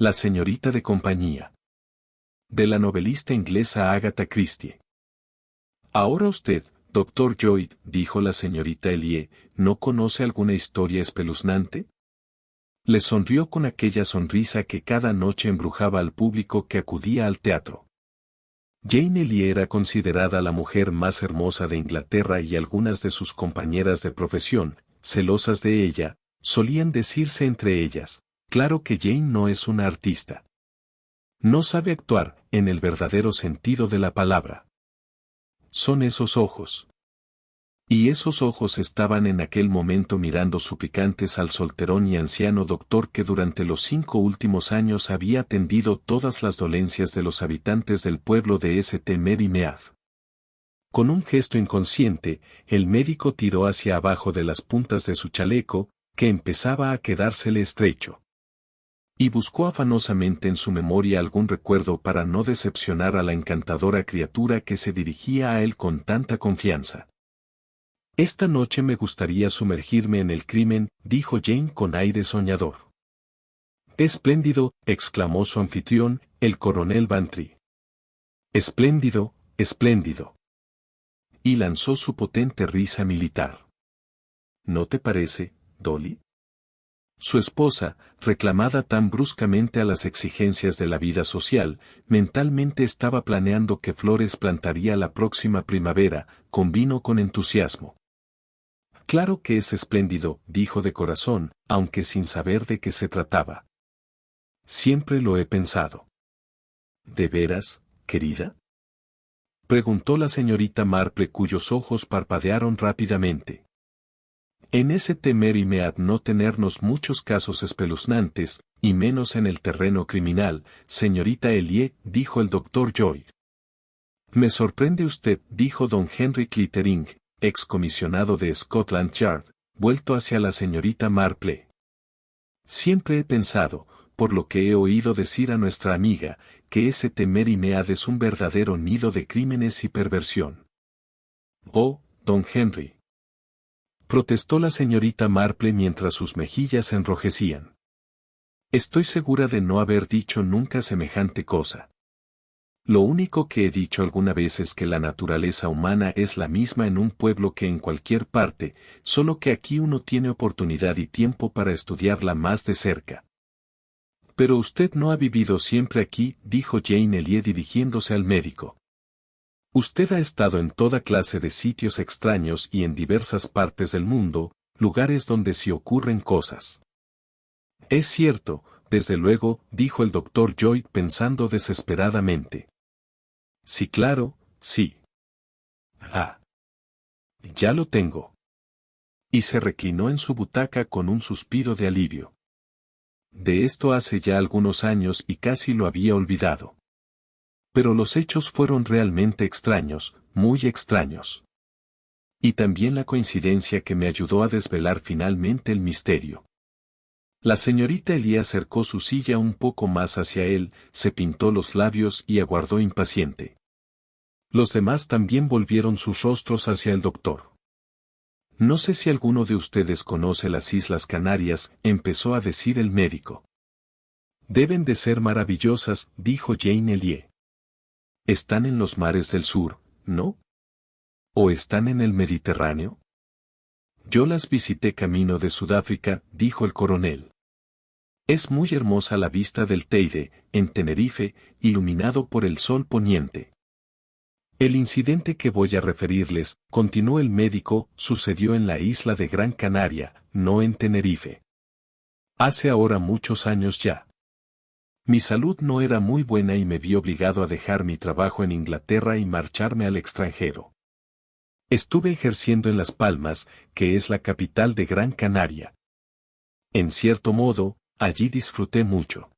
La señorita de compañía. De la novelista inglesa Agatha Christie. Ahora usted, doctor Lloyd, dijo la señorita Elliot, ¿no conoce alguna historia espeluznante? Le sonrió con aquella sonrisa que cada noche embrujaba al público que acudía al teatro. Jane Elliot era considerada la mujer más hermosa de Inglaterra y algunas de sus compañeras de profesión, celosas de ella, solían decirse entre ellas, claro que Jane no es una artista. No sabe actuar, en el verdadero sentido de la palabra. Son esos ojos. Y esos ojos estaban en aquel momento mirando suplicantes al solterón y anciano doctor que durante los 5 últimos años había atendido todas las dolencias de los habitantes del pueblo de St. Mary Mead. Con un gesto inconsciente, el médico tiró hacia abajo de las puntas de su chaleco, que empezaba a quedársele estrecho. Y buscó afanosamente en su memoria algún recuerdo para no decepcionar a la encantadora criatura que se dirigía a él con tanta confianza. Esta noche me gustaría sumergirme en el crimen, dijo Jane con aire soñador. Espléndido, exclamó su anfitrión, el coronel Bantry. Espléndido, espléndido. Y lanzó su potente risa militar. ¿No te parece, Dolly? Su esposa, reclamada tan bruscamente a las exigencias de la vida social, mentalmente estaba planeando qué flores plantaría la próxima primavera, convino con entusiasmo. Claro que es espléndido, dijo de corazón, aunque sin saber de qué se trataba. Siempre lo he pensado. ¿De veras, querida? Preguntó la señorita Marple cuyos ojos parpadearon rápidamente. En St. Mary Mead no tenernos muchos casos espeluznantes, y menos en el terreno criminal, señorita Elliot, dijo el doctor Lloyd. Me sorprende usted, dijo don Henry Clittering, excomisionado de Scotland Yard, vuelto hacia la señorita Marple. Siempre he pensado, por lo que he oído decir a nuestra amiga, que St. Mary Mead es un verdadero nido de crímenes y perversión. Oh, don Henry. Protestó la señorita Marple mientras sus mejillas se enrojecían. Estoy segura de no haber dicho nunca semejante cosa. Lo único que he dicho alguna vez es que la naturaleza humana es la misma en un pueblo que en cualquier parte, solo que aquí uno tiene oportunidad y tiempo para estudiarla más de cerca. Pero usted no ha vivido siempre aquí, dijo Jane Elliot dirigiéndose al médico. Usted ha estado en toda clase de sitios extraños y en diversas partes del mundo, lugares donde sí ocurren cosas. Es cierto, desde luego, dijo el doctor Lloyd pensando desesperadamente. Sí, claro, sí. Ah. Ya lo tengo. Y se reclinó en su butaca con un suspiro de alivio. De esto hace ya algunos años y casi lo había olvidado. Pero los hechos fueron realmente extraños, muy extraños. Y también la coincidencia que me ayudó a desvelar finalmente el misterio. La señorita Elliot acercó su silla un poco más hacia él, se pintó los labios y aguardó impaciente. Los demás también volvieron sus rostros hacia el doctor. No sé si alguno de ustedes conoce las Islas Canarias, empezó a decir el médico. Deben de ser maravillosas, dijo Jane Elliot. Están en los mares del sur, ¿no? ¿O están en el Mediterráneo? Yo las visité camino de Sudáfrica, dijo el coronel. Es muy hermosa la vista del Teide, en Tenerife, iluminado por el sol poniente. El incidente que voy a referirles, continuó el médico, sucedió en la isla de Gran Canaria, no en Tenerife. Hace ahora muchos años ya. Mi salud no era muy buena y me vi obligado a dejar mi trabajo en Inglaterra y marcharme al extranjero. Estuve ejerciendo en Las Palmas, que es la capital de Gran Canaria. En cierto modo, allí disfruté mucho.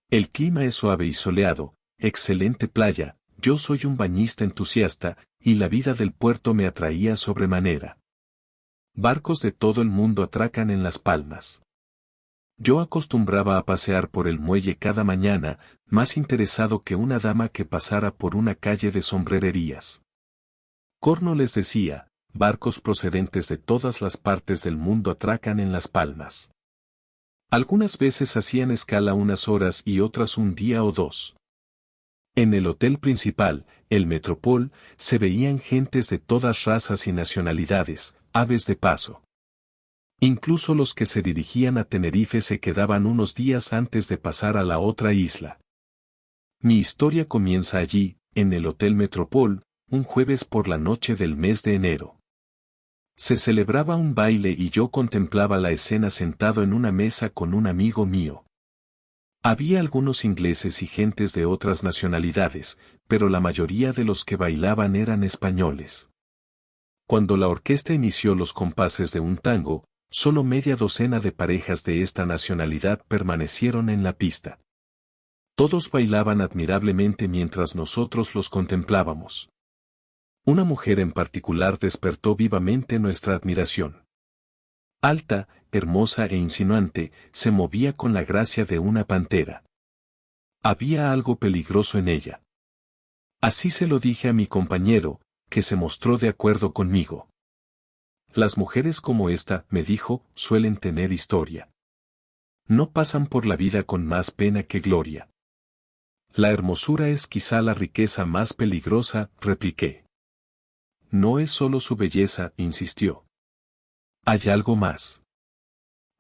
El clima es suave y soleado, excelente playa, yo soy un bañista entusiasta, y la vida del puerto me atraía sobremanera. Barcos de todo el mundo atracan en Las Palmas. Yo acostumbraba a pasear por el muelle cada mañana, más interesado que una dama que pasara por una calle de sombrererías. Corno les decía, barcos procedentes de todas las partes del mundo atracan en Las Palmas. Algunas veces hacían escala unas horas y otras un día o dos. En el hotel principal, el Metropol, se veían gentes de todas razas y nacionalidades, aves de paso. Incluso los que se dirigían a Tenerife se quedaban unos días antes de pasar a la otra isla. Mi historia comienza allí, en el Hotel Metropol, un jueves por la noche del mes de enero. Se celebraba un baile y yo contemplaba la escena sentado en una mesa con un amigo mío. Había algunos ingleses y gentes de otras nacionalidades, pero la mayoría de los que bailaban eran españoles. Cuando la orquesta inició los compases de un tango, solo media docena de parejas de esta nacionalidad permanecieron en la pista. Todos bailaban admirablemente mientras nosotros los contemplábamos. Una mujer en particular despertó vivamente nuestra admiración. Alta, hermosa e insinuante, se movía con la gracia de una pantera. Había algo peligroso en ella. Así se lo dije a mi compañero, que se mostró de acuerdo conmigo. Las mujeres como esta, me dijo, suelen tener historia. No pasan por la vida con más pena que gloria. La hermosura es quizá la riqueza más peligrosa, repliqué. No es solo su belleza, insistió. Hay algo más.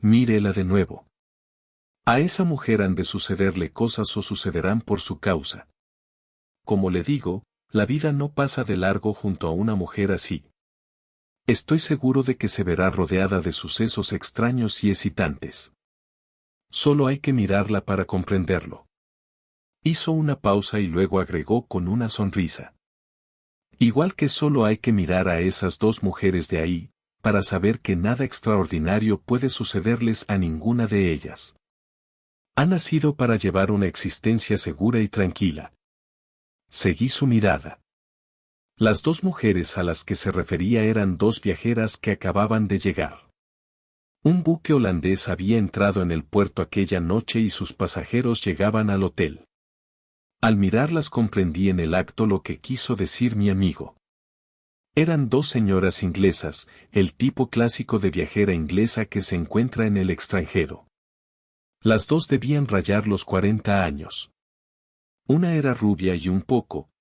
Mírela de nuevo. A esa mujer han de sucederle cosas o sucederán por su causa. Como le digo, la vida no pasa de largo junto a una mujer así. Estoy seguro de que se verá rodeada de sucesos extraños y excitantes. Solo hay que mirarla para comprenderlo. Hizo una pausa y luego agregó con una sonrisa. Igual que solo hay que mirar a esas dos mujeres de ahí, para saber que nada extraordinario puede sucederles a ninguna de ellas. Han nacido para llevar una existencia segura y tranquila. Seguí su mirada. Las dos mujeres a las que se refería eran dos viajeras que acababan de llegar. Un buque holandés había entrado en el puerto aquella noche y sus pasajeros llegaban al hotel. Al mirarlas comprendí en el acto lo que quiso decir mi amigo. Eran dos señoras inglesas, el tipo clásico de viajera inglesa que se encuentra en el extranjero. Las dos debían rayar los 40 años. Una era rubia y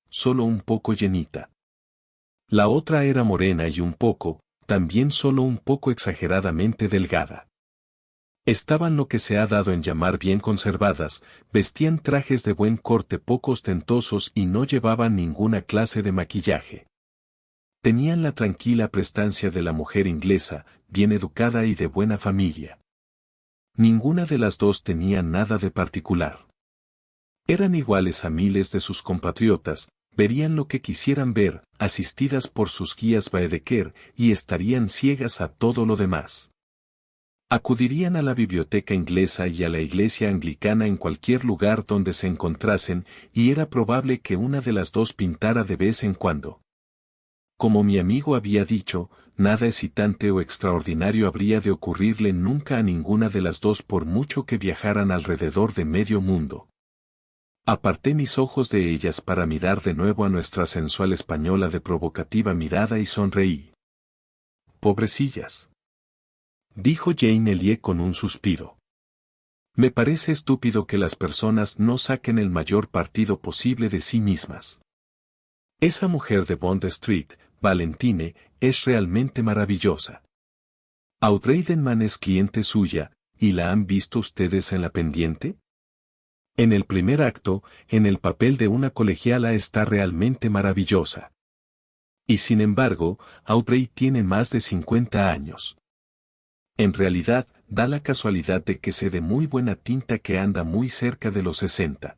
solo un poco llenita. La otra era morena y también solo un poco exageradamente delgada. Estaban lo que se ha dado en llamar bien conservadas, vestían trajes de buen corte poco ostentosos y no llevaban ninguna clase de maquillaje. Tenían la tranquila prestancia de la mujer inglesa, bien educada y de buena familia. Ninguna de las dos tenía nada de particular. Eran iguales a miles de sus compatriotas, verían lo que quisieran ver, asistidas por sus guías Baedeker, y estarían ciegas a todo lo demás. Acudirían a la biblioteca inglesa y a la iglesia anglicana en cualquier lugar donde se encontrasen, y era probable que una de las dos pintara de vez en cuando. Como mi amigo había dicho, nada excitante o extraordinario habría de ocurrirle nunca a ninguna de las dos por mucho que viajaran alrededor de medio mundo. Aparté mis ojos de ellas para mirar de nuevo a nuestra sensual española de provocativa mirada y sonreí. Pobrecillas, dijo Jane Elliot con un suspiro. Me parece estúpido que las personas no saquen el mayor partido posible de sí mismas. Esa mujer de Bond Street, Valentine, es realmente maravillosa. Audrey Denman es cliente suya, ¿y la han visto ustedes en la pendiente? En el primer acto, en el papel de una colegiala está realmente maravillosa. Y sin embargo, Audrey tiene más de 50 años. En realidad, da la casualidad de que sé de muy buena tinta que anda muy cerca de los 60.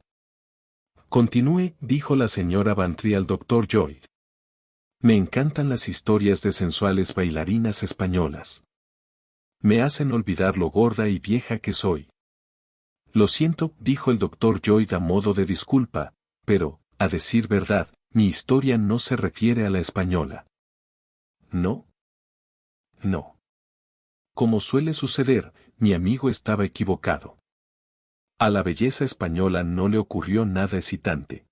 Continúe, dijo la señora Bantry al Dr. Lloyd. Me encantan las historias de sensuales bailarinas españolas. Me hacen olvidar lo gorda y vieja que soy. Lo siento, dijo el Dr. Lloyd a modo de disculpa, pero, a decir verdad, mi historia no se refiere a la española. ¿No? No. Como suele suceder, mi amigo estaba equivocado. A la belleza española no le ocurrió nada excitante.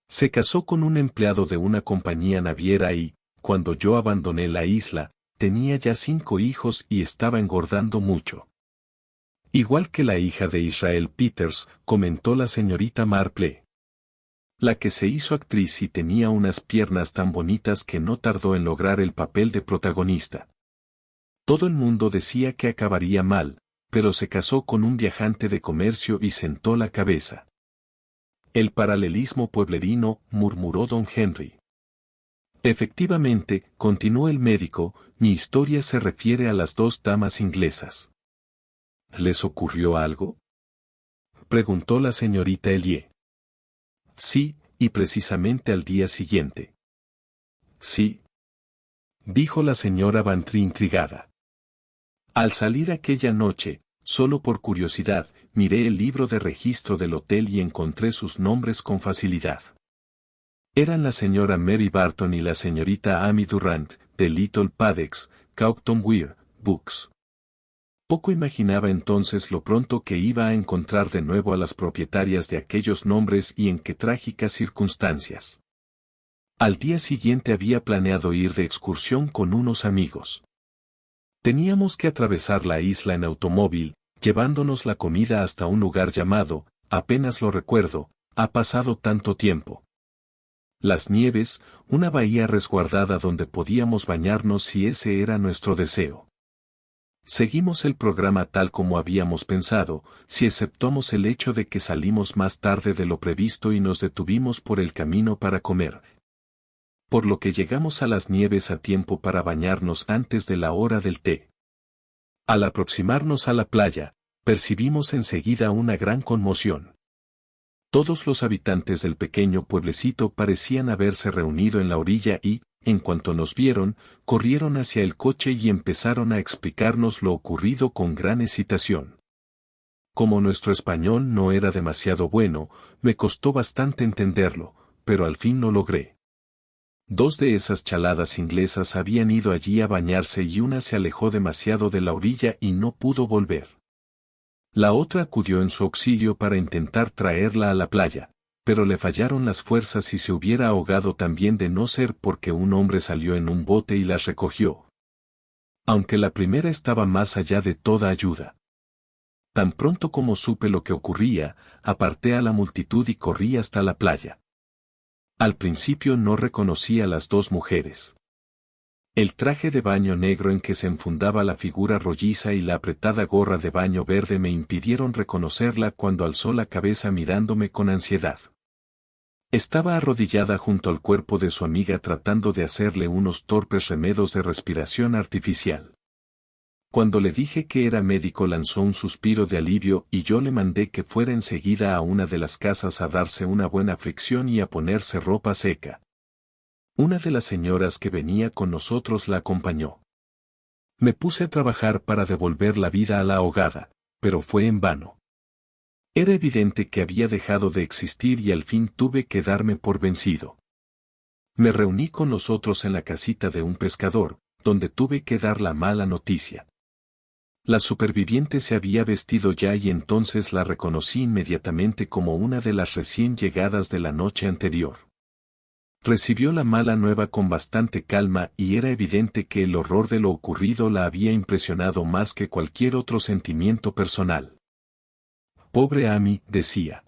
Se casó con un empleado de una compañía naviera y, cuando yo abandoné la isla, tenía ya 5 hijos y estaba engordando mucho. Igual que la hija de Israel Peters, comentó la señorita Marple. La que se hizo actriz y tenía unas piernas tan bonitas que no tardó en lograr el papel de protagonista. Todo el mundo decía que acabaría mal, pero se casó con un viajante de comercio y sentó la cabeza. El paralelismo pueblerino, murmuró don Henry. Efectivamente, continuó el médico, mi historia se refiere a las dos damas inglesas. ¿Les ocurrió algo?, preguntó la señorita Elliot. Sí, y precisamente al día siguiente. Sí, dijo la señora Bantry intrigada. Al salir aquella noche, solo por curiosidad, miré el libro de registro del hotel y encontré sus nombres con facilidad. Eran la señora Mary Barton y la señorita Amy Durant, de Little Paddocks, Caughton Weir, Books. Poco imaginaba entonces lo pronto que iba a encontrar de nuevo a las propietarias de aquellos nombres y en qué trágicas circunstancias. Al día siguiente había planeado ir de excursión con unos amigos. Teníamos que atravesar la isla en automóvil, llevándonos la comida hasta un lugar llamado, apenas lo recuerdo, ha pasado tanto tiempo. Las Nieves, una bahía resguardada donde podíamos bañarnos si ese era nuestro deseo. Seguimos el programa tal como habíamos pensado, si exceptuamos el hecho de que salimos más tarde de lo previsto y nos detuvimos por el camino para comer. Por lo que llegamos a las Nieves a tiempo para bañarnos antes de la hora del té. Al aproximarnos a la playa, percibimos enseguida una gran conmoción. Todos los habitantes del pequeño pueblecito parecían haberse reunido en la orilla y, en cuanto nos vieron, corrieron hacia el coche y empezaron a explicarnos lo ocurrido con gran excitación. Como nuestro español no era demasiado bueno, me costó bastante entenderlo, pero al fin lo logré. Dos de esas chaladas inglesas habían ido allí a bañarse y una se alejó demasiado de la orilla y no pudo volver. La otra acudió en su auxilio para intentar traerla a la playa, pero le fallaron las fuerzas y se hubiera ahogado también de no ser porque un hombre salió en un bote y las recogió. Aunque la primera estaba más allá de toda ayuda. Tan pronto como supe lo que ocurría, aparté a la multitud y corrí hasta la playa. Al principio no reconocí a las dos mujeres. El traje de baño negro en que se enfundaba la figura rolliza y la apretada gorra de baño verde me impidieron reconocerla cuando alzó la cabeza mirándome con ansiedad. Estaba arrodillada junto al cuerpo de su amiga tratando de hacerle unos torpes remedos de respiración artificial. Cuando le dije que era médico lanzó un suspiro de alivio y yo le mandé que fuera enseguida a una de las casas a darse una buena fricción y a ponerse ropa seca. Una de las señoras que venía con nosotros la acompañó. Me puse a trabajar para devolver la vida a la ahogada, pero fue en vano. Era evidente que había dejado de existir y al fin tuve que darme por vencido. Me reuní con los otros en la casita de un pescador, donde tuve que dar la mala noticia. La superviviente se había vestido ya y entonces la reconocí inmediatamente como una de las recién llegadas de la noche anterior. Recibió la mala nueva con bastante calma y era evidente que el horror de lo ocurrido la había impresionado más que cualquier otro sentimiento personal. Pobre Amy, decía.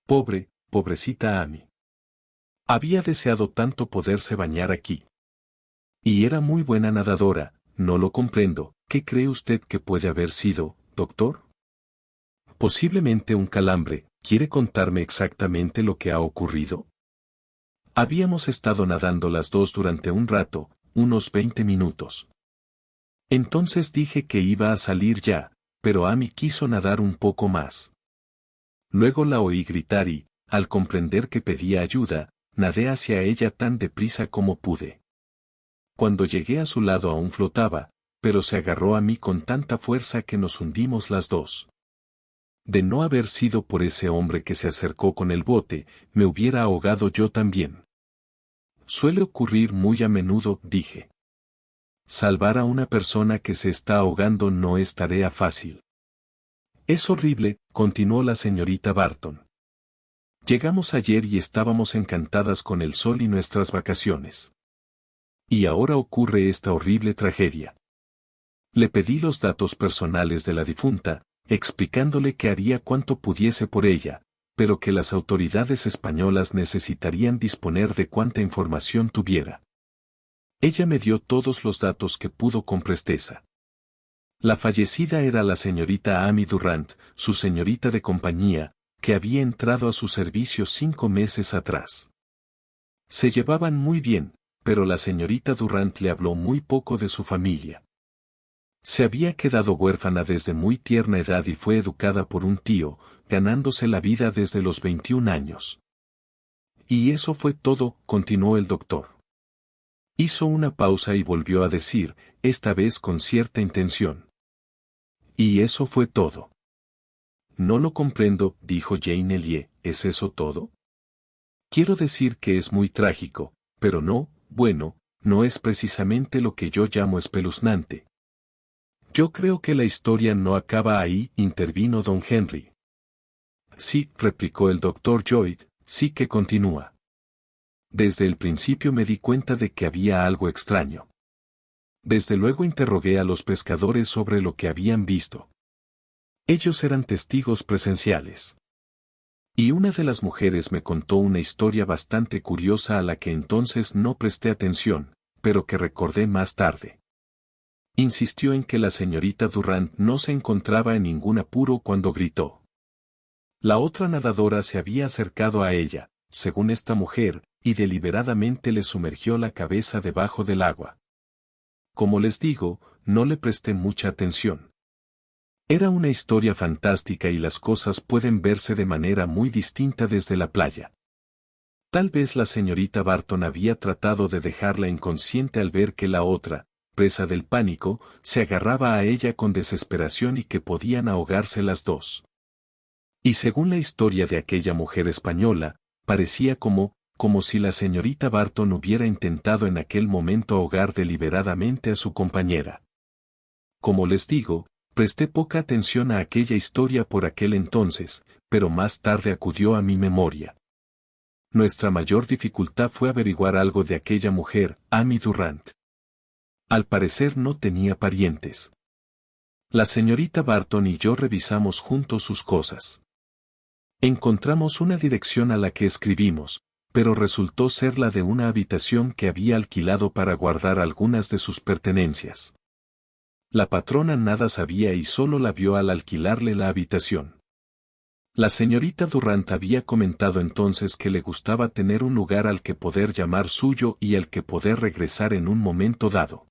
Pobrecita Amy. Había deseado tanto poderse bañar aquí. Y era muy buena nadadora, no lo comprendo. ¿Qué cree usted que puede haber sido, doctor? Posiblemente un calambre. ¿Quiere contarme exactamente lo que ha ocurrido? Habíamos estado nadando las dos durante un rato, unos 20 minutos. Entonces dije que iba a salir ya, pero Amy quiso nadar un poco más. Luego la oí gritar y, al comprender que pedía ayuda, nadé hacia ella tan deprisa como pude. Cuando llegué a su lado aún flotaba, pero se agarró a mí con tanta fuerza que nos hundimos las dos. De no haber sido por ese hombre que se acercó con el bote, me hubiera ahogado yo también. Suele ocurrir muy a menudo, dije. Salvar a una persona que se está ahogando no es tarea fácil. Es horrible, continuó la señorita Barton. Llegamos ayer y estábamos encantadas con el sol y nuestras vacaciones. Y ahora ocurre esta horrible tragedia. Le pedí los datos personales de la difunta, explicándole que haría cuanto pudiese por ella, pero que las autoridades españolas necesitarían disponer de cuanta información tuviera. Ella me dio todos los datos que pudo con presteza. La fallecida era la señorita Amy Durrant, su señorita de compañía, que había entrado a su servicio 5 meses atrás. Se llevaban muy bien, pero la señorita Durrant le habló muy poco de su familia. Se había quedado huérfana desde muy tierna edad y fue educada por un tío, ganándose la vida desde los 21 años. Y eso fue todo, continuó el doctor. Hizo una pausa y volvió a decir, esta vez con cierta intención. Y eso fue todo. No lo comprendo, dijo Jane Elliot, ¿es eso todo? Quiero decir que es muy trágico, pero no, bueno, no es precisamente lo que yo llamo espeluznante. Yo creo que la historia no acaba ahí, intervino don Henry. Sí, replicó el doctor Lloyd, sí que continúa. Desde el principio me di cuenta de que había algo extraño. Desde luego interrogué a los pescadores sobre lo que habían visto. Ellos eran testigos presenciales. Y una de las mujeres me contó una historia bastante curiosa a la que entonces no presté atención, pero que recordé más tarde. Insistió en que la señorita Durrant no se encontraba en ningún apuro cuando gritó. La otra nadadora se había acercado a ella, según esta mujer, y deliberadamente le sumergió la cabeza debajo del agua. Como les digo, no le presté mucha atención. Era una historia fantástica y las cosas pueden verse de manera muy distinta desde la playa. Tal vez la señorita Barton había tratado de dejarla inconsciente al ver que la otra, presa del pánico, se agarraba a ella con desesperación y que podían ahogarse las dos. Y según la historia de aquella mujer española, parecía como si la señorita Barton hubiera intentado en aquel momento ahogar deliberadamente a su compañera. Como les digo, presté poca atención a aquella historia por aquel entonces, pero más tarde acudió a mi memoria. Nuestra mayor dificultad fue averiguar algo de aquella mujer, Amy Durrant. Al parecer no tenía parientes. La señorita Barton y yo revisamos juntos sus cosas. Encontramos una dirección a la que escribimos, pero resultó ser la de una habitación que había alquilado para guardar algunas de sus pertenencias. La patrona nada sabía y solo la vio al alquilarle la habitación. La señorita Durrant había comentado entonces que le gustaba tener un lugar al que poder llamar suyo y al que poder regresar en un momento dado.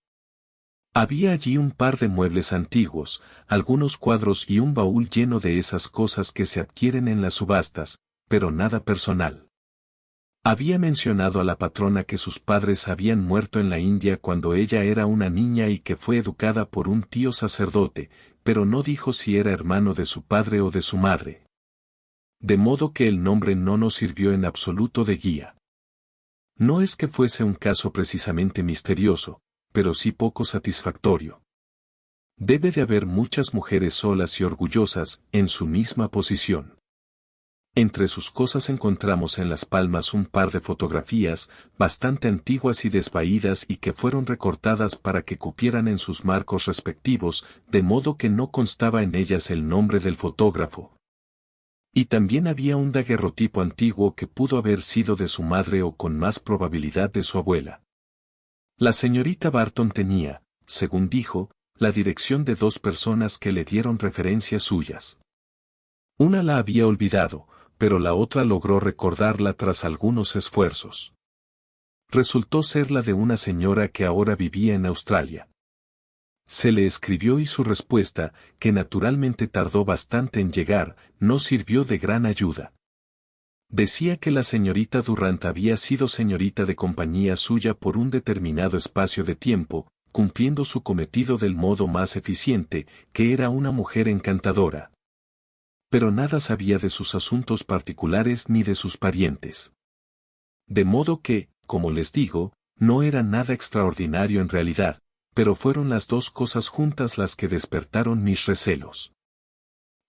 Había allí un par de muebles antiguos, algunos cuadros y un baúl lleno de esas cosas que se adquieren en las subastas, pero nada personal. Había mencionado a la patrona que sus padres habían muerto en la India cuando ella era una niña y que fue educada por un tío sacerdote, pero no dijo si era hermano de su padre o de su madre. De modo que el nombre no nos sirvió en absoluto de guía. No es que fuese un caso precisamente misterioso, pero sí poco satisfactorio. Debe de haber muchas mujeres solas y orgullosas en su misma posición. Entre sus cosas encontramos en las palmas un par de fotografías, bastante antiguas y desvaídas y que fueron recortadas para que cupieran en sus marcos respectivos, de modo que no constaba en ellas el nombre del fotógrafo. Y también había un daguerrotipo antiguo que pudo haber sido de su madre o con más probabilidad de su abuela. La señorita Barton tenía, según dijo, la dirección de 2 personas que le dieron referencias suyas. Una la había olvidado, pero la otra logró recordarla tras algunos esfuerzos. Resultó ser la de una señora que ahora vivía en Australia. Se le escribió y su respuesta, que naturalmente tardó bastante en llegar, no sirvió de gran ayuda. Decía que la señorita Durrant había sido señorita de compañía suya por un determinado espacio de tiempo, cumpliendo su cometido del modo más eficiente, que era una mujer encantadora. Pero nada sabía de sus asuntos particulares ni de sus parientes. De modo que, como les digo, no era nada extraordinario en realidad, pero fueron las 2 cosas juntas las que despertaron mis recelos.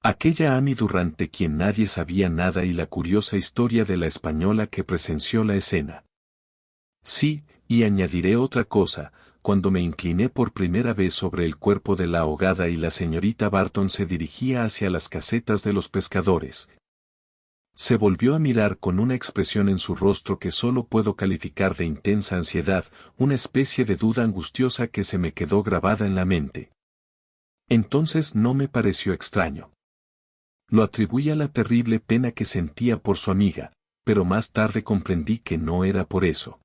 Aquella Amy Durrant de quien nadie sabía nada y la curiosa historia de la española que presenció la escena. Sí, y añadiré otra cosa, cuando me incliné por primera vez sobre el cuerpo de la ahogada y la señorita Barton se dirigía hacia las casetas de los pescadores. Se volvió a mirar con una expresión en su rostro que solo puedo calificar de intensa ansiedad, una especie de duda angustiosa que se me quedó grabada en la mente. Entonces no me pareció extraño. Lo atribuí a la terrible pena que sentía por su amiga, pero más tarde comprendí que no era por eso.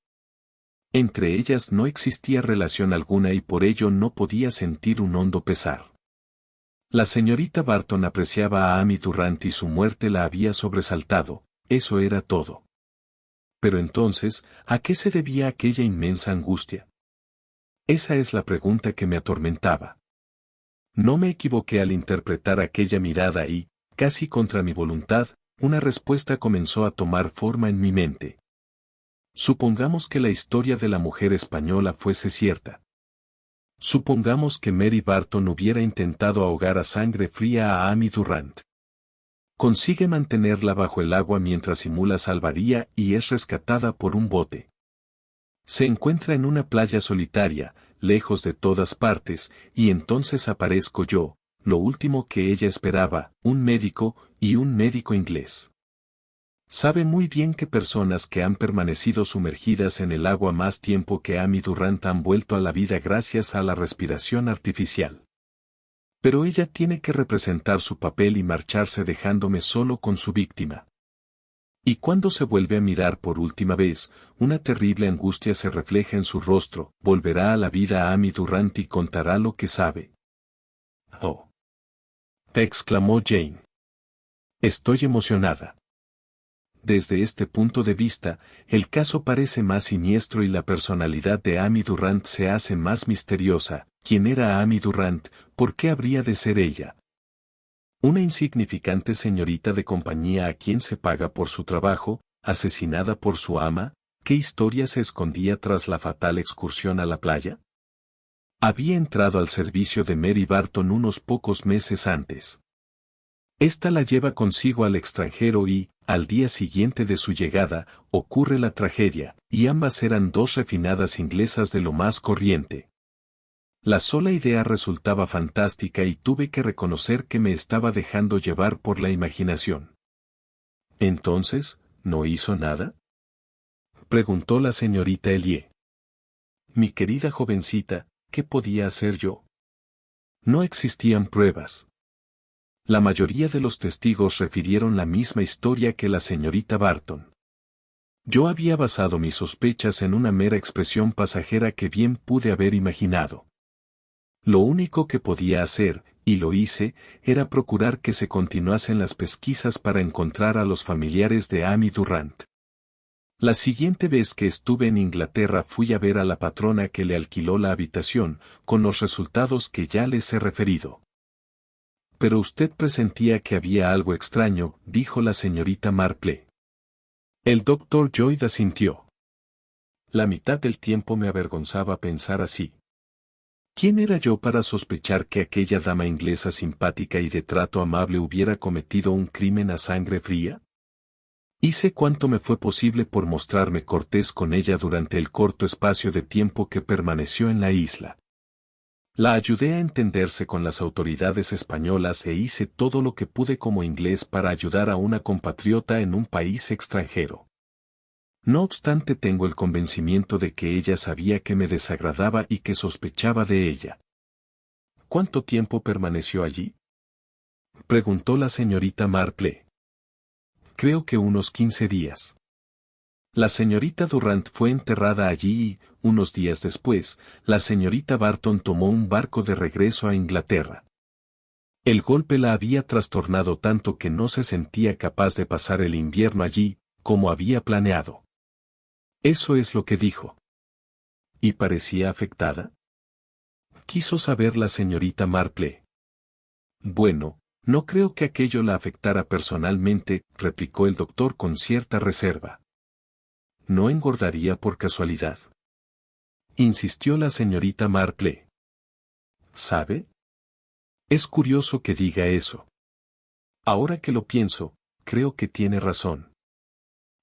Entre ellas no existía relación alguna y por ello no podía sentir un hondo pesar. La señorita Barton apreciaba a Amy Durrant y su muerte la había sobresaltado, eso era todo. Pero entonces, ¿a qué se debía aquella inmensa angustia? Esa es la pregunta que me atormentaba. No me equivoqué al interpretar aquella mirada y, casi contra mi voluntad, una respuesta comenzó a tomar forma en mi mente. Supongamos que la historia de la mujer española fuese cierta. Supongamos que Mary Barton hubiera intentado ahogar a sangre fría a Amy Durrant. Consigue mantenerla bajo el agua mientras simula salvaría y es rescatada por un bote. Se encuentra en una playa solitaria, lejos de todas partes, y entonces aparezco yo, lo último que ella esperaba, un médico, y un médico inglés. Sabe muy bien que personas que han permanecido sumergidas en el agua más tiempo que Amy Durrant han vuelto a la vida gracias a la respiración artificial. Pero ella tiene que representar su papel y marcharse dejándome solo con su víctima. Y cuando se vuelve a mirar por última vez, una terrible angustia se refleja en su rostro, volverá a la vida a Amy Durrant y contará lo que sabe. «Oh», exclamó Jane. «Estoy emocionada». Desde este punto de vista, el caso parece más siniestro y la personalidad de Amy Durrant se hace más misteriosa. ¿Quién era Amy Durrant? ¿Por qué habría de ser ella? Una insignificante señorita de compañía a quien se paga por su trabajo, asesinada por su ama. ¿Qué historia se escondía tras la fatal excursión a la playa? Había entrado al servicio de Mary Barton unos pocos meses antes. Esta la lleva consigo al extranjero y, al día siguiente de su llegada, ocurre la tragedia, y ambas eran dos refinadas inglesas de lo más corriente. La sola idea resultaba fantástica y tuve que reconocer que me estaba dejando llevar por la imaginación. ¿Entonces, no hizo nada?, preguntó la señorita Elliot. Mi querida jovencita, ¿qué podía hacer yo? No existían pruebas. La mayoría de los testigos refirieron la misma historia que la señorita Barton. Yo había basado mis sospechas en una mera expresión pasajera que bien pude haber imaginado. Lo único que podía hacer, y lo hice, era procurar que se continuasen las pesquisas para encontrar a los familiares de Amy Durrant. La siguiente vez que estuve en Inglaterra fui a ver a la patrona que le alquiló la habitación, con los resultados que ya les he referido. Pero usted presentía que había algo extraño, dijo la señorita Marple. El doctor Lloyd asintió. La mitad del tiempo me avergonzaba pensar así. ¿Quién era yo para sospechar que aquella dama inglesa simpática y de trato amable hubiera cometido un crimen a sangre fría? Hice cuanto me fue posible por mostrarme cortés con ella durante el corto espacio de tiempo que permaneció en la isla. La ayudé a entenderse con las autoridades españolas e hice todo lo que pude como inglés para ayudar a una compatriota en un país extranjero. No obstante, tengo el convencimiento de que ella sabía que me desagradaba y que sospechaba de ella. ¿Cuánto tiempo permaneció allí?, preguntó la señorita Marple. Creo que unos 15 días. La señorita Durrant fue enterrada allí y, unos días después, la señorita Barton tomó un barco de regreso a Inglaterra. El golpe la había trastornado tanto que no se sentía capaz de pasar el invierno allí, como había planeado. Eso es lo que dijo. ¿Y parecía afectada?, quiso saber la señorita Marple. Bueno, no creo que aquello la afectara personalmente, replicó el doctor con cierta reserva. ¿No engordaría por casualidad?, insistió la señorita Marple. ¿Sabe? Es curioso que diga eso. Ahora que lo pienso, creo que tiene razón.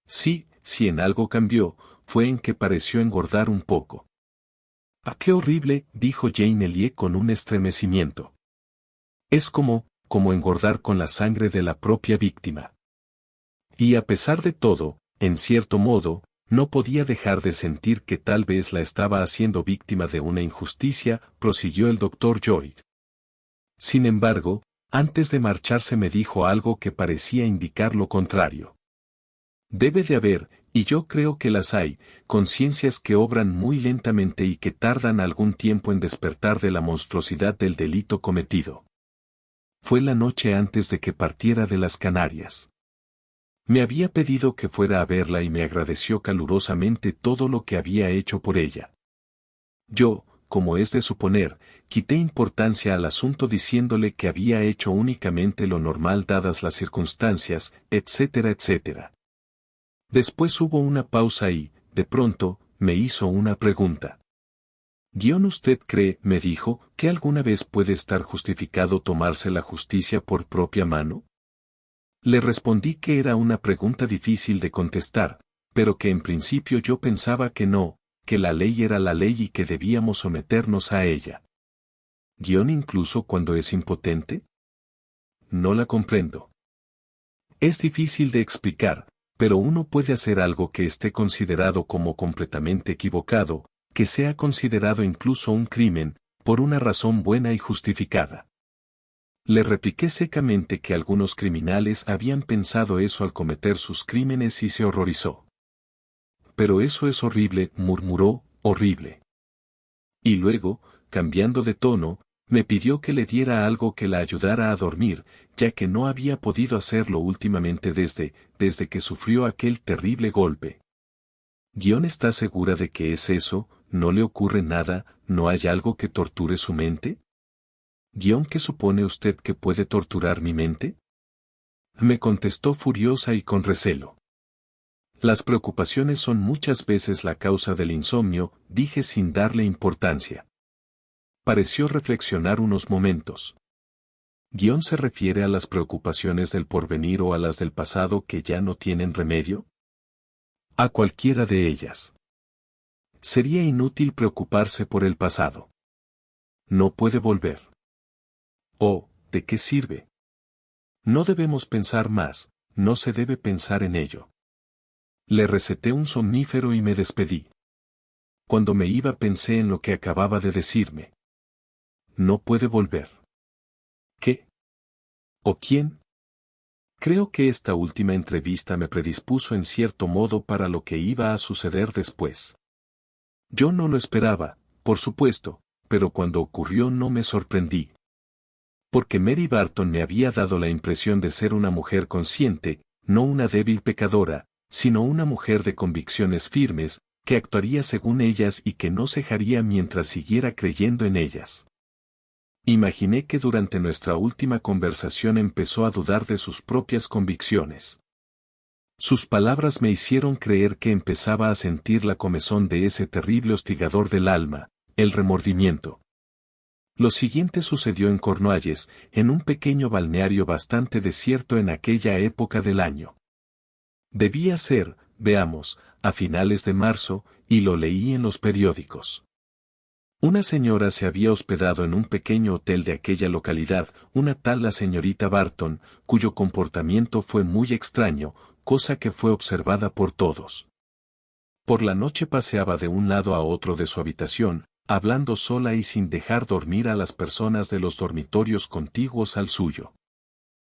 Sí, si en algo cambió, fue en que pareció engordar un poco. «¡Ah, qué horrible!», dijo Jane Elliot con un estremecimiento. «Es como engordar con la sangre de la propia víctima». Y a pesar de todo, en cierto modo, no podía dejar de sentir que tal vez la estaba haciendo víctima de una injusticia, prosiguió el doctor Lloyd. Sin embargo, antes de marcharse me dijo algo que parecía indicar lo contrario. Debe de haber, y yo creo que las hay, conciencias que obran muy lentamente y que tardan algún tiempo en despertar de la monstruosidad del delito cometido. Fue la noche antes de que partiera de las Canarias. Me había pedido que fuera a verla y me agradeció calurosamente todo lo que había hecho por ella. Yo, como es de suponer, quité importancia al asunto diciéndole que había hecho únicamente lo normal dadas las circunstancias, etcétera, etcétera. Después hubo una pausa y, de pronto, me hizo una pregunta. ¿Usted cree, me dijo, que alguna vez puede estar justificado tomarse la justicia por propia mano? Le respondí que era una pregunta difícil de contestar, pero que en principio yo pensaba que no, que la ley era la ley y que debíamos someternos a ella. ¿Incluso cuando es impotente? No la comprendo. Es difícil de explicar, pero uno puede hacer algo que esté considerado como completamente equivocado, que sea considerado incluso un crimen, por una razón buena y justificada. Le repliqué secamente que algunos criminales habían pensado eso al cometer sus crímenes y se horrorizó. Pero eso es horrible, murmuró, horrible. Y luego, cambiando de tono, me pidió que le diera algo que la ayudara a dormir, ya que no había podido hacerlo últimamente desde que sufrió aquel terrible golpe. ¿Está segura de que es eso? ¿No le ocurre nada? ¿No hay algo que torture su mente? ¿Qué supone usted que puede torturar mi mente? Me contestó furiosa y con recelo. Las preocupaciones son muchas veces la causa del insomnio, dije sin darle importancia. Pareció reflexionar unos momentos. ¿Se refiere a las preocupaciones del porvenir o a las del pasado que ya no tienen remedio? A cualquiera de ellas. Sería inútil preocuparse por el pasado. No puede volver. Oh, ¿de qué sirve? No debemos pensar más, no se debe pensar en ello. Le receté un somnífero y me despedí. Cuando me iba pensé en lo que acababa de decirme. No puede volver. ¿Qué? ¿O quién? Creo que esta última entrevista me predispuso en cierto modo para lo que iba a suceder después. Yo no lo esperaba, por supuesto, pero cuando ocurrió no me sorprendí. Porque Mary Barton me había dado la impresión de ser una mujer consciente, no una débil pecadora, sino una mujer de convicciones firmes, que actuaría según ellas y que no cejaría mientras siguiera creyendo en ellas. Imaginé que durante nuestra última conversación empezó a dudar de sus propias convicciones. Sus palabras me hicieron creer que empezaba a sentir la comezón de ese terrible hostigador del alma, el remordimiento. Lo siguiente sucedió en Cornualles, en un pequeño balneario bastante desierto en aquella época del año. Debía ser, veamos, a finales de marzo, y lo leí en los periódicos. Una señora se había hospedado en un pequeño hotel de aquella localidad, una tal la señorita Barton, cuyo comportamiento fue muy extraño, cosa que fue observada por todos. Por la noche paseaba de un lado a otro de su habitación, hablando sola y sin dejar dormir a las personas de los dormitorios contiguos al suyo.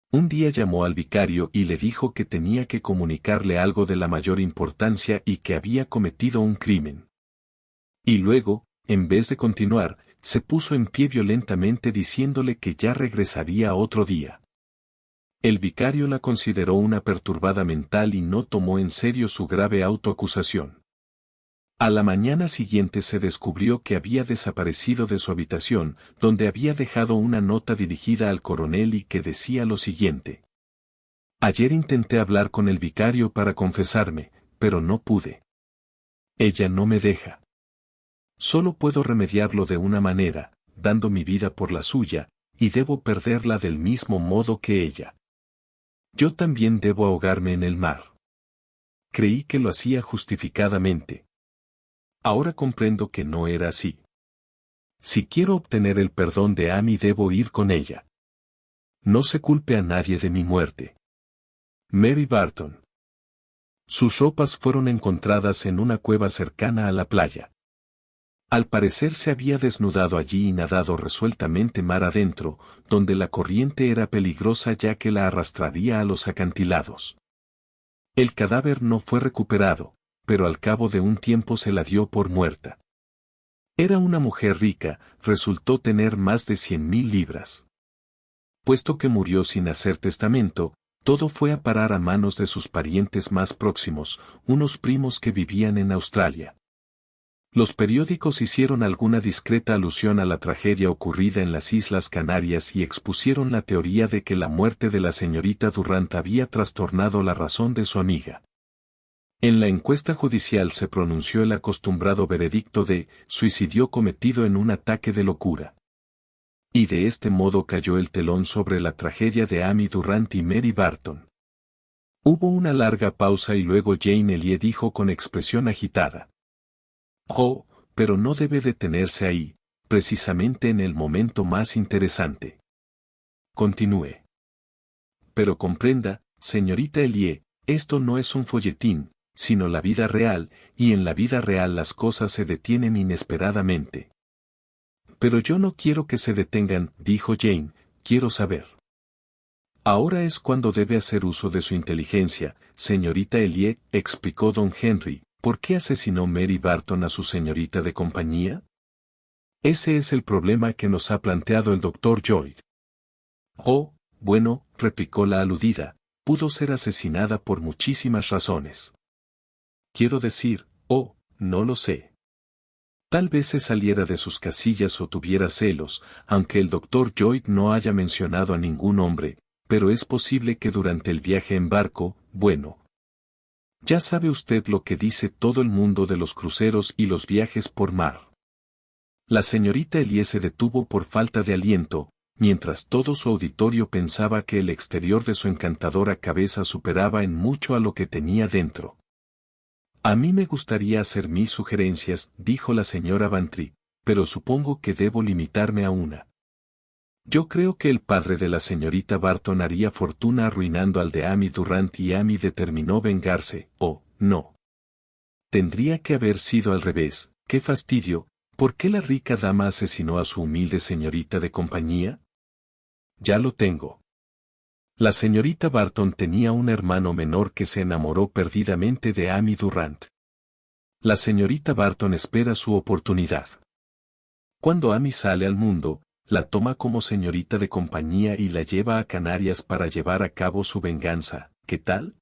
Un día llamó al vicario y le dijo que tenía que comunicarle algo de la mayor importancia y que había cometido un crimen. Y luego, en vez de continuar, se puso en pie violentamente diciéndole que ya regresaría otro día. El vicario la consideró una perturbada mental y no tomó en serio su grave autoacusación. A la mañana siguiente se descubrió que había desaparecido de su habitación, donde había dejado una nota dirigida al coronel y que decía lo siguiente. Ayer intenté hablar con el vicario para confesarme, pero no pude. Ella no me deja. Solo puedo remediarlo de una manera, dando mi vida por la suya, y debo perderla del mismo modo que ella. Yo también debo ahogarme en el mar. Creí que lo hacía justificadamente. Ahora comprendo que no era así. Si quiero obtener el perdón de Amy debo ir con ella. No se culpe a nadie de mi muerte. Mary Barton. Sus ropas fueron encontradas en una cueva cercana a la playa. Al parecer se había desnudado allí y nadado resueltamente mar adentro, donde la corriente era peligrosa ya que la arrastraría a los acantilados. El cadáver no fue recuperado, pero al cabo de un tiempo se la dio por muerta. Era una mujer rica, resultó tener más de 100.000 libras. Puesto que murió sin hacer testamento, todo fue a parar a manos de sus parientes más próximos, unos primos que vivían en Australia. Los periódicos hicieron alguna discreta alusión a la tragedia ocurrida en las Islas Canarias y expusieron la teoría de que la muerte de la señorita Durant había trastornado la razón de su amiga. En la encuesta judicial se pronunció el acostumbrado veredicto de suicidio cometido en un ataque de locura. Y de este modo cayó el telón sobre la tragedia de Amy Durant y Mary Barton. Hubo una larga pausa y luego Jane Elliot dijo con expresión agitada: «Oh, pero no debe detenerse ahí, precisamente en el momento más interesante. Continúe. Pero comprenda, señorita Elliot, esto no es un folletín, sino la vida real, y en la vida real las cosas se detienen inesperadamente». «Pero yo no quiero que se detengan», dijo Jane, «quiero saber». «Ahora es cuando debe hacer uso de su inteligencia, señorita Elliot», explicó don Henry. «¿Por qué asesinó Mary Barton a su señorita de compañía?» «Ese es el problema que nos ha planteado el doctor Lloyd». «Oh, bueno», replicó la aludida, «pudo ser asesinada por muchísimas razones. Quiero decir, no lo sé. Tal vez se saliera de sus casillas o tuviera celos, aunque el doctor Lloyd no haya mencionado a ningún hombre, pero es posible que durante el viaje en barco, bueno. Ya sabe usted lo que dice todo el mundo de los cruceros y los viajes por mar». La señorita Elliot se detuvo por falta de aliento, mientras todo su auditorio pensaba que el exterior de su encantadora cabeza superaba en mucho a lo que tenía dentro. «A mí me gustaría hacer mis sugerencias», dijo la señora Bantry, «pero supongo que debo limitarme a una. Yo creo que el padre de la señorita Barton haría fortuna arruinando al de Amy Durant y Amy determinó vengarse, no. Tendría que haber sido al revés. ¡Qué fastidio! ¿Por qué la rica dama asesinó a su humilde señorita de compañía? Ya lo tengo. La señorita Barton tenía un hermano menor que se enamoró perdidamente de Amy Durant. La señorita Barton espera su oportunidad. Cuando Amy sale al mundo, la toma como señorita de compañía y la lleva a Canarias para llevar a cabo su venganza. ¿Qué tal?»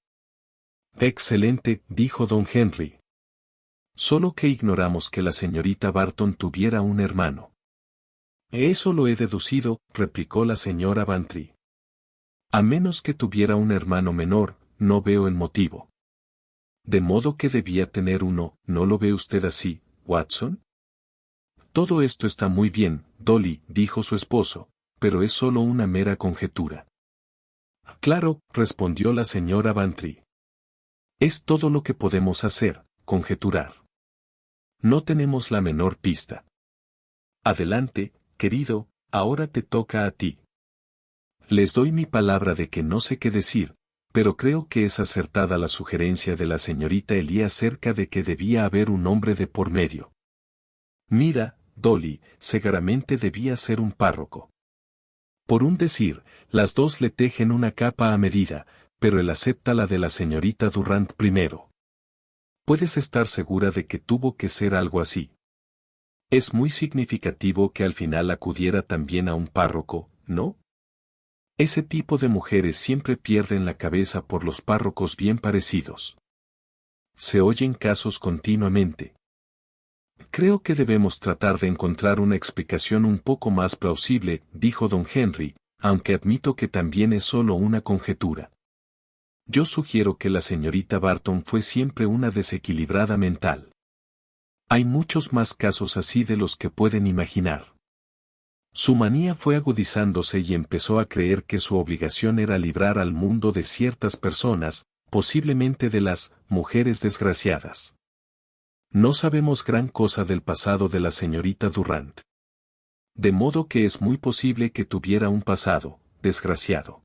«Excelente», dijo don Henry. «Solo que ignoramos que la señorita Barton tuviera un hermano». «Eso lo he deducido», replicó la señora Bantry. «A menos que tuviera un hermano menor, no veo el motivo». «De modo que debía tener uno, ¿no lo ve usted así, Watson?» «Todo esto está muy bien, Dolly», dijo su esposo, «pero es solo una mera conjetura». «Claro», respondió la señora Bantry. «Es todo lo que podemos hacer, conjeturar. No tenemos la menor pista». «Adelante, querido, ahora te toca a ti». «Les doy mi palabra de que no sé qué decir, pero creo que es acertada la sugerencia de la señorita Elliot acerca de que debía haber un hombre de por medio. Mira, Dolly, seguramente debía ser un párroco. Por un decir, las dos le tejen una capa a medida, pero él acepta la de la señorita Durant primero. Puedes estar segura de que tuvo que ser algo así. Es muy significativo que al final acudiera también a un párroco, ¿no? Ese tipo de mujeres siempre pierden la cabeza por los párrocos bien parecidos. Se oyen casos continuamente. «Creo que debemos tratar de encontrar una explicación un poco más plausible», dijo don Henry, «aunque admito que también es solo una conjetura. Yo sugiero que la señorita Barton fue siempre una desequilibrada mental. Hay muchos más casos así de los que pueden imaginar. Su manía fue agudizándose y empezó a creer que su obligación era librar al mundo de ciertas personas, posiblemente de las mujeres desgraciadas. No sabemos gran cosa del pasado de la señorita Durant. De modo que es muy posible que tuviera un pasado, desgraciado.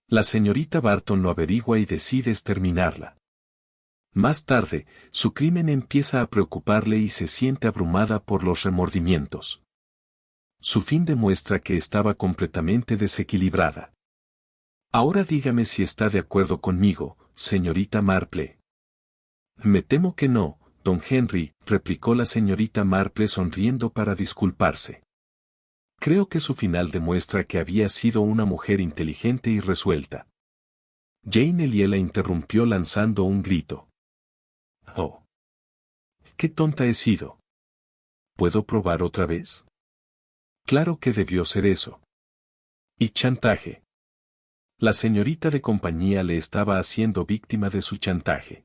La señorita Barton lo averigua y decide exterminarla. Más tarde, su crimen empieza a preocuparle y se siente abrumada por los remordimientos. Su fin demuestra que estaba completamente desequilibrada. Ahora dígame si está de acuerdo conmigo, señorita Marple. Me temo que no, don Henry, replicó la señorita Marple sonriendo para disculparse. Creo que su final demuestra que había sido una mujer inteligente y resuelta. Jane Ellie la interrumpió lanzando un grito. Oh. ¡Qué tonta he sido! ¿Puedo probar otra vez? Claro que debió ser eso. Y chantaje. La señorita de compañía le estaba haciendo víctima de su chantaje.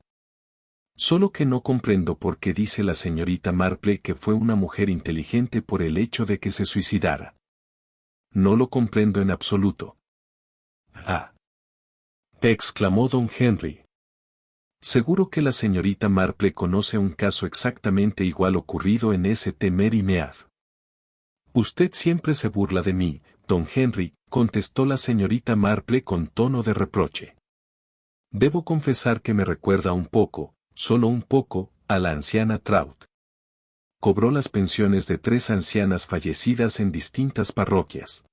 Solo que no comprendo por qué dice la señorita Marple que fue una mujer inteligente por el hecho de que se suicidara. No lo comprendo en absoluto. ¡Ah! Exclamó don Henry. Seguro que la señorita Marple conoce un caso exactamente igual ocurrido en St. Mary Mead. Usted siempre se burla de mí, don Henry, contestó la señorita Marple con tono de reproche. Debo confesar que me recuerda un poco, solo un poco, a la anciana Trout. Cobró las pensiones de 3 ancianas fallecidas en distintas parroquias.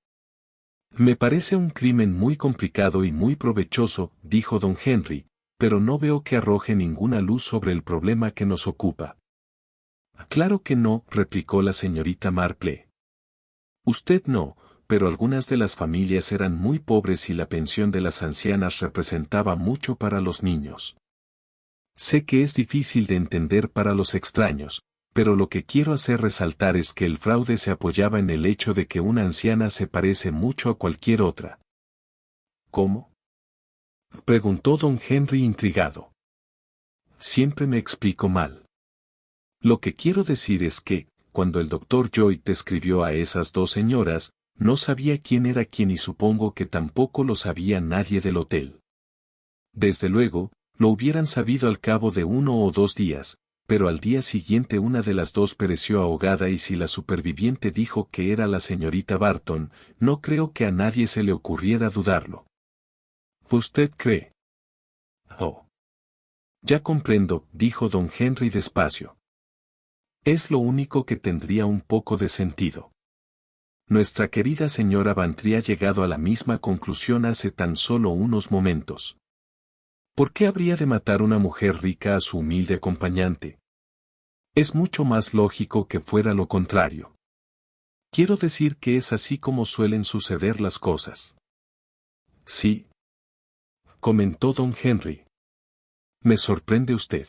Me parece un crimen muy complicado y muy provechoso, dijo don Henry, pero no veo que arroje ninguna luz sobre el problema que nos ocupa. Claro que no, replicó la señorita Marple. Usted no, pero algunas de las familias eran muy pobres y la pensión de las ancianas representaba mucho para los niños. Sé que es difícil de entender para los extraños, pero lo que quiero hacer resaltar es que el fraude se apoyaba en el hecho de que una anciana se parece mucho a cualquier otra. ¿Cómo? Preguntó don Henry intrigado. Siempre me explico mal. Lo que quiero decir es que, cuando el doctor Lloyd describió a esas 2 señoras, no sabía quién era quién y supongo que tampoco lo sabía nadie del hotel. Desde luego, lo hubieran sabido al cabo de 1 o 2 días, pero al día siguiente una de las 2 pereció ahogada y si la superviviente dijo que era la señorita Barton, no creo que a nadie se le ocurriera dudarlo. ¿Usted cree? Oh. Ya comprendo, dijo don Henry despacio. Es lo único que tendría un poco de sentido. Nuestra querida señora Bantry ha llegado a la misma conclusión hace tan solo unos momentos. ¿Por qué habría de matar una mujer rica a su humilde acompañante? Es mucho más lógico que fuera lo contrario. Quiero decir que es así como suelen suceder las cosas. Sí, comentó don Henry. Me sorprende usted.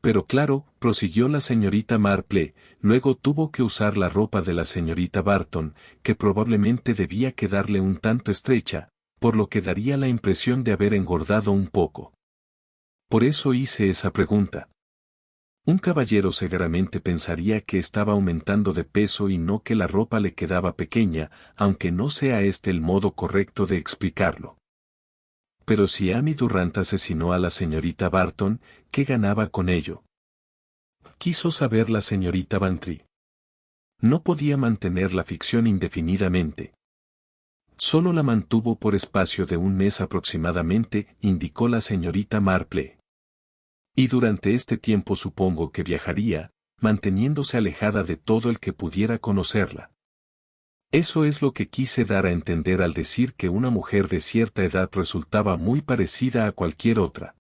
Pero claro, prosiguió la señorita Marple, luego tuvo que usar la ropa de la señorita Barton, que probablemente debía quedarle un tanto estrecha, por lo que daría la impresión de haber engordado un poco. Por eso hice esa pregunta. Un caballero seguramente pensaría que estaba aumentando de peso y no que la ropa le quedaba pequeña, aunque no sea este el modo correcto de explicarlo. Pero si Amy Durrant asesinó a la señorita Barton, ¿qué ganaba con ello? Quiso saber la señorita Bantry. No podía mantener la ficción indefinidamente. Solo la mantuvo por espacio de 1 mes aproximadamente, indicó la señorita Marple. Y durante este tiempo supongo que viajaría, manteniéndose alejada de todo el que pudiera conocerla. Eso es lo que quise dar a entender al decir que una mujer de cierta edad resultaba muy parecida a cualquier otra.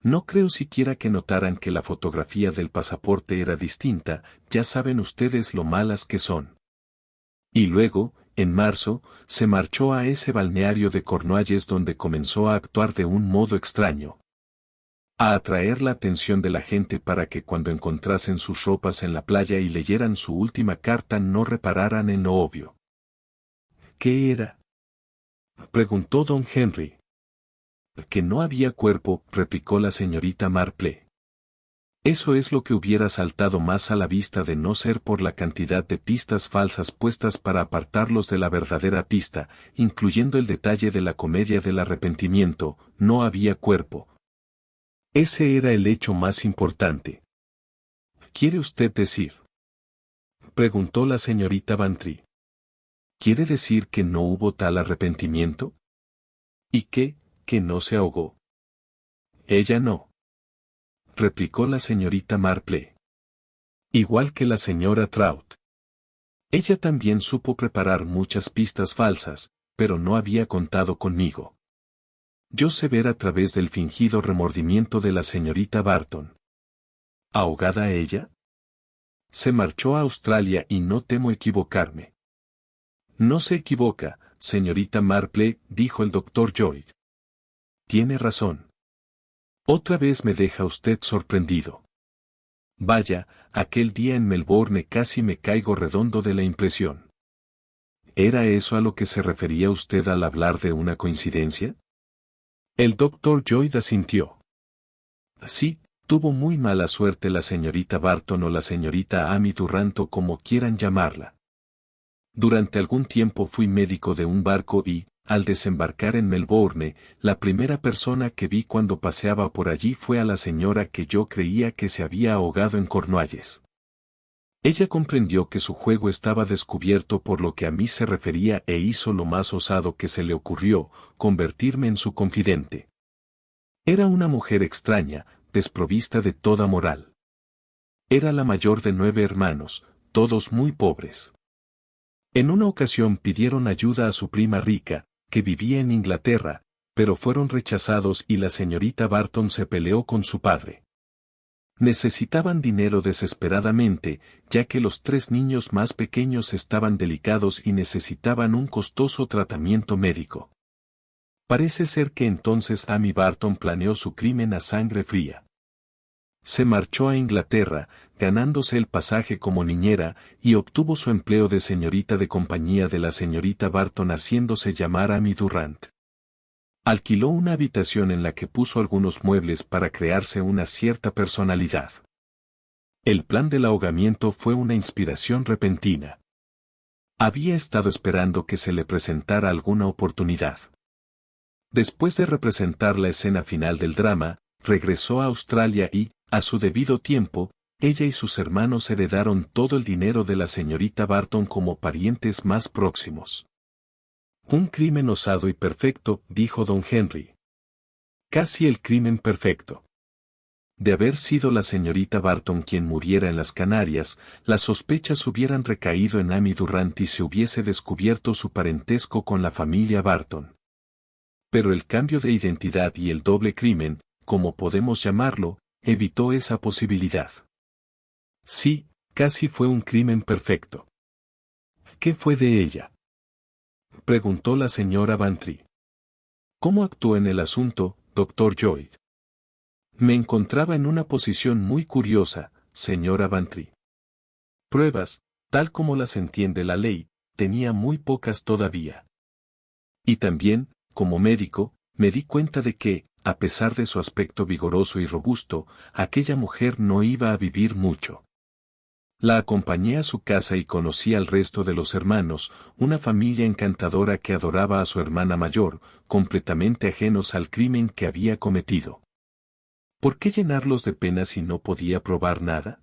No creo siquiera que notaran que la fotografía del pasaporte era distinta, ya saben ustedes lo malas que son. Y luego, en marzo, se marchó a ese balneario de Cornualles donde comenzó a actuar de un modo extraño. A atraer la atención de la gente para que cuando encontrasen sus ropas en la playa y leyeran su última carta no repararan en lo obvio. ¿Qué era? Preguntó don Henry. Que no había cuerpo, replicó la señorita Marple. Eso es lo que hubiera saltado más a la vista de no ser por la cantidad de pistas falsas puestas para apartarlos de la verdadera pista, incluyendo el detalle de la comedia del arrepentimiento, no había cuerpo. Ese era el hecho más importante. ¿Quiere usted decir? Preguntó la señorita Bantry. ¿Quiere decir que no hubo tal arrepentimiento? ¿Y que no se ahogó? Ella no. Replicó la señorita Marple. Igual que la señora Trout. Ella también supo preparar muchas pistas falsas, pero no había contado conmigo. Yo sé ver a través del fingido remordimiento de la señorita Barton. ¿Ahogada ella? Se marchó a Australia y no temo equivocarme. No se equivoca, señorita Marple, dijo el doctor Lloyd. Tiene razón. Otra vez me deja usted sorprendido. Vaya, aquel día en Melbourne casi me caigo redondo de la impresión. ¿Era eso a lo que se refería usted al hablar de una coincidencia? El doctor Lloyd asintió. Sí, tuvo muy mala suerte la señorita Barton o la señorita Amy Durrant o como quieran llamarla. Durante algún tiempo fui médico de un barco y, al desembarcar en Melbourne, la primera persona que vi cuando paseaba por allí fue a la señora que yo creía que se había ahogado en Cornualles. Ella comprendió que su juego estaba descubierto por lo que a mí se refería e hizo lo más osado que se le ocurrió, convertirme en su confidente. Era una mujer extraña, desprovista de toda moral. Era la mayor de 9 hermanos, todos muy pobres. En una ocasión pidieron ayuda a su prima rica, que vivía en Inglaterra, pero fueron rechazados y la señorita Barton se peleó con su padre. Necesitaban dinero desesperadamente, ya que los 3 niños más pequeños estaban delicados y necesitaban un costoso tratamiento médico. Parece ser que entonces Amy Barton planeó su crimen a sangre fría. Se marchó a Inglaterra, ganándose el pasaje como niñera, y obtuvo su empleo de señorita de compañía de la señorita Barton haciéndose llamar Amy Durrant. Alquiló una habitación en la que puso algunos muebles para crearse una cierta personalidad. El plan del ahogamiento fue una inspiración repentina. Había estado esperando que se le presentara alguna oportunidad. Después de representar la escena final del drama, regresó a Australia y, a su debido tiempo, ella y sus hermanos heredaron todo el dinero de la señorita Barton como parientes más próximos. Un crimen osado y perfecto, dijo don Henry. Casi el crimen perfecto. De haber sido la señorita Barton quien muriera en las Canarias, las sospechas hubieran recaído en Amy Durrant y se hubiese descubierto su parentesco con la familia Barton. Pero el cambio de identidad y el doble crimen, como podemos llamarlo, evitó esa posibilidad. Sí, casi fue un crimen perfecto. ¿Qué fue de ella?, preguntó la señora Bantry. ¿Cómo actuó en el asunto, doctor Lloyd? Me encontraba en una posición muy curiosa, señora Bantry. Pruebas, tal como las entiende la ley, tenía muy pocas todavía. Y también, como médico, me di cuenta de que, a pesar de su aspecto vigoroso y robusto, aquella mujer no iba a vivir mucho. La acompañé a su casa y conocí al resto de los hermanos, una familia encantadora que adoraba a su hermana mayor, completamente ajenos al crimen que había cometido. ¿Por qué llenarlos de pena si no podía probar nada?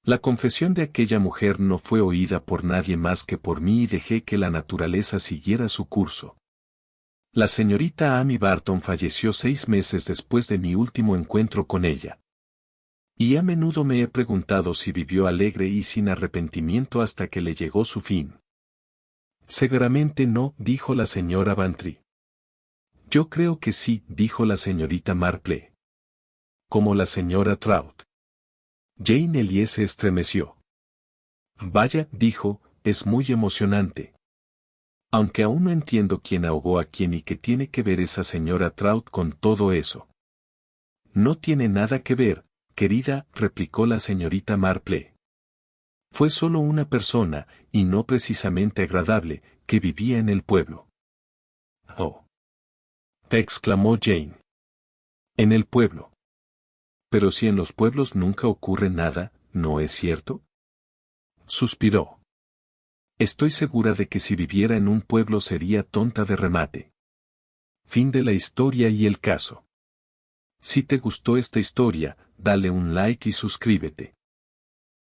La confesión de aquella mujer no fue oída por nadie más que por mí y dejé que la naturaleza siguiera su curso. La señorita Amy Barton falleció 6 meses después de mi último encuentro con ella. Y a menudo me he preguntado si vivió alegre y sin arrepentimiento hasta que le llegó su fin. Seguramente no, dijo la señora Bantry. Yo creo que sí, dijo la señorita Marple. Como la señora Trout. Jane Elliot se estremeció. Vaya, dijo, es muy emocionante. Aunque aún no entiendo quién ahogó a quién y qué tiene que ver esa señora Trout con todo eso. No tiene nada que ver, querida, replicó la señorita Marple. Fue solo una persona, y no precisamente agradable, que vivía en el pueblo. Oh, exclamó Jane. En el pueblo. Pero si en los pueblos nunca ocurre nada, ¿no es cierto? Suspiró. Estoy segura de que si viviera en un pueblo sería tonta de remate. Fin de la historia y el caso. Si te gustó esta historia, dale un like y suscríbete.